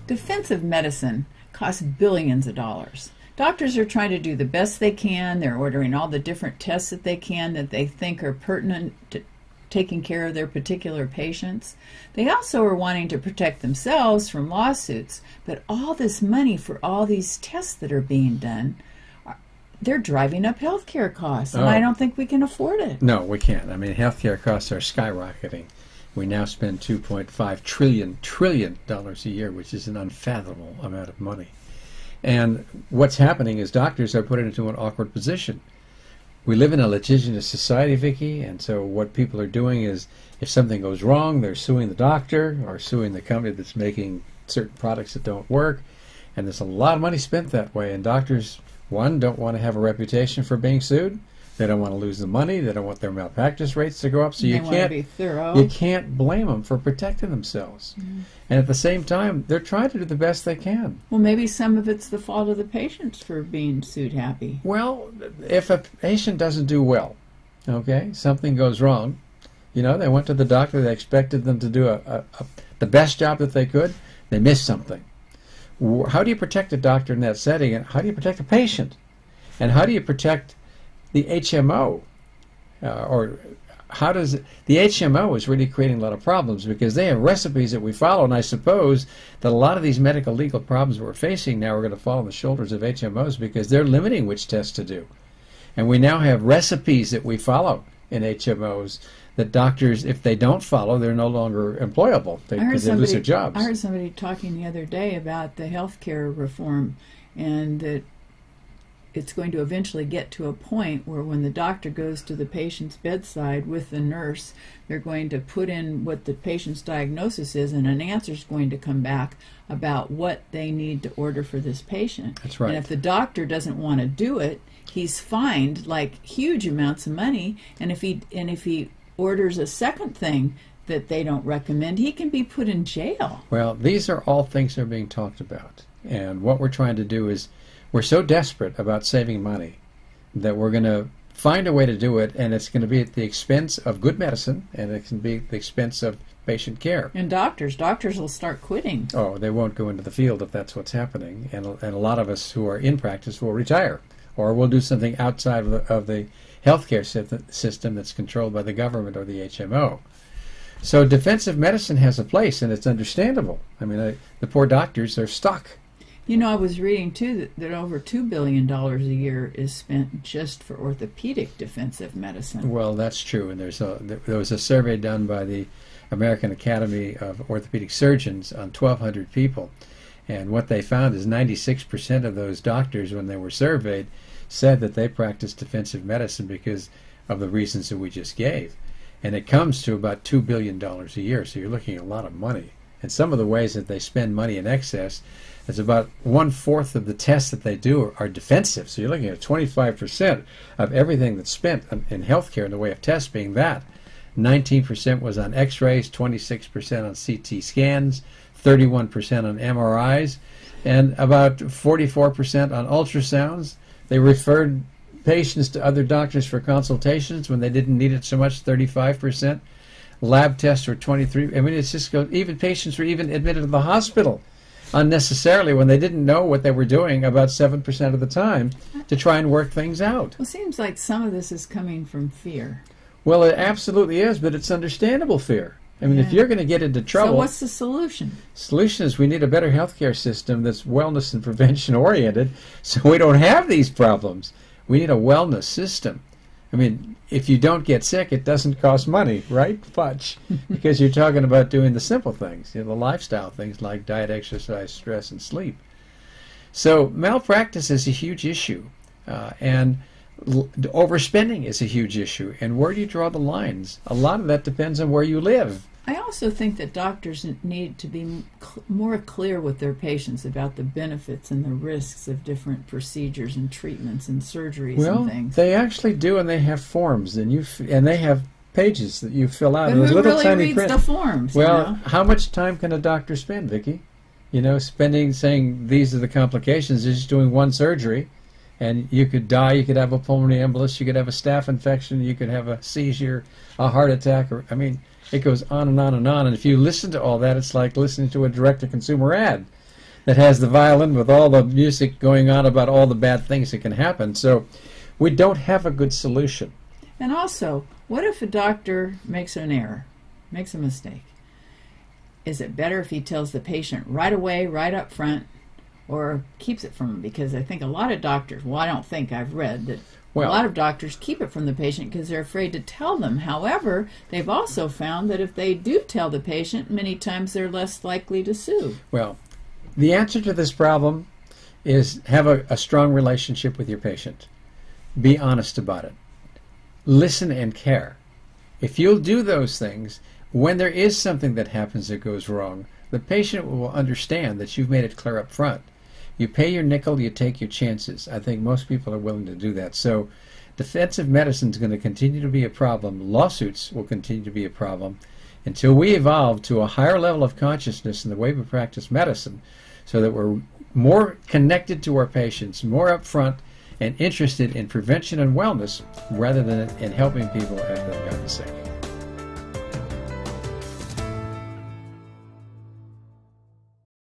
Defensive medicine costs billions of dollars. Doctors are trying to do the best they can. They're ordering all the different tests that they can that they think are pertinent to taking care of their particular patients. They also are wanting to protect themselves from lawsuits. But all this money for all these tests that are being done, they're driving up healthcare costs, and I don't think we can afford it. No, we can't. I mean, healthcare costs are skyrocketing. We now spend $2.5 trillion a year, which is an unfathomable amount of money. And what's happening is doctors are put into an awkward position. We live in a litigious society, Vicki, and so what people are doing is if something goes wrong, they're suing the doctor or suing the company that's making certain products that don't work. And there's a lot of money spent that way. And doctors, one, don't want to have a reputation for being sued. They don't want to lose the money. They don't want their malpractice rates to go up. So you can't blame them for protecting themselves. Mm-hmm. And at the same time, they're trying to do the best they can. Well, maybe some of it's the fault of the patients for being sued happy. Well, if a patient doesn't do well, okay, something goes wrong, you know, they went to the doctor, they expected them to do the best job that they could, they missed something. How do you protect a doctor in that setting, and how do you protect a patient? And how do you protect the HMO, or how does the HMO is really creating a lot of problems because they have recipes that we follow, and I suppose that a lot of these medical legal problems we're facing now are going to fall on the shoulders of HMOs because they're limiting which tests to do. And we now have recipes that we follow in HMOs that doctors, if they don't follow, they're no longer employable because they lose their jobs. I heard somebody talking the other day about the healthcare reform and that it's going to eventually get to a point where when the doctor goes to the patient's bedside with the nurse, they're going to put in what the patient's diagnosis is, and an answer is going to come back about what they need to order for this patient. That's right. And if the doctor doesn't want to do it, he's fined like huge amounts of money, and if he orders a second thing that they don't recommend, he can be put in jail. Well, these are all things that are being talked about, and what we're trying to do is we're so desperate about saving money that we're going to find a way to do it, and it's going to be at the expense of good medicine, and it can be at the expense of patient care. And doctors will start quitting. Oh, they won't go into the field if that's what's happening, and a lot of us who are in practice will retire, or we'll do something outside of the healthcare system that's controlled by the government or the HMO. So defensive medicine has a place, and it's understandable. I mean, the poor doctors are stuck. You know, I was reading, too, that over $2 billion a year is spent just for orthopedic defensive medicine. Well, that's true. And there was a survey done by the American Academy of Orthopedic Surgeons on 1,200 people. And what they found is 96% of those doctors, when they were surveyed, said that they practiced defensive medicine because of the reasons that we just gave. And it comes to about $2 billion a year. So you're looking at a lot of money. And some of the ways that they spend money in excess, it's about 1/4 of the tests that they do are defensive. So you're looking at 25% of everything that's spent in healthcare in the way of tests being that. 19% was on x-rays, 26% on CT scans, 31% on MRIs, and about 44% on ultrasounds. They referred patients to other doctors for consultations when they didn't need it so much, 35%. Lab tests were 23%. I mean, it's just even patients were even admitted to the hospital unnecessarily when they didn't know what they were doing about 7% of the time to try and work things out. Well, it seems like some of this is coming from fear. Well, it absolutely is, but it's understandable fear. I mean, if you're going to get into trouble... So what's the solution? The solution is we need a better healthcare system that's wellness and prevention oriented so we don't have these problems. We need a wellness system. I mean, if you don't get sick, it doesn't cost money, right? Fudge. Because you're talking about doing the simple things, you know, the lifestyle things like diet, exercise, stress, and sleep. So malpractice is a huge issue, and overspending is a huge issue. And where do you draw the lines? A lot of that depends on where you live. I also think that doctors need to be more clear with their patients about the benefits and the risks of different procedures and treatments and surgeries and things. They actually do, and they have forms, and they have pages that you fill out. But who really reads the forms? Well, you know? How much time can a doctor spend, Vicki? You know, saying these are the complications, is just doing one surgery, and you could die. You could have a pulmonary embolus. You could have a staph infection. You could have a seizure, a heart attack. I mean, it goes on and on and on. And if you listen to all that, it's like listening to a direct-to-consumer ad. that has the violin with all the music going on about all the bad things that can happen. So we don't have a good solution. And also, what if a doctor makes an error, makes a mistake? Is it better if he tells the patient right away, right up front, or keeps it from him? Because I think a lot of doctors, well, I don't think, I've read that a lot of doctors keep it from the patient because they're afraid to tell them. However, they've also found that if they do tell the patient, many times they're less likely to sue. Well, the answer to this problem is have a strong relationship with your patient. Be honest about it. Listen and care. If you'll do those things, when there is something that happens that goes wrong, the patient will understand that you've made it clear up front. You pay your nickel, you take your chances. I think most people are willing to do that. So defensive medicine is going to continue to be a problem. Lawsuits will continue to be a problem until we evolve to a higher level of consciousness in the way we practice medicine so that we're more connected to our patients, more upfront, and interested in prevention and wellness rather than in helping people after they've gotten sick.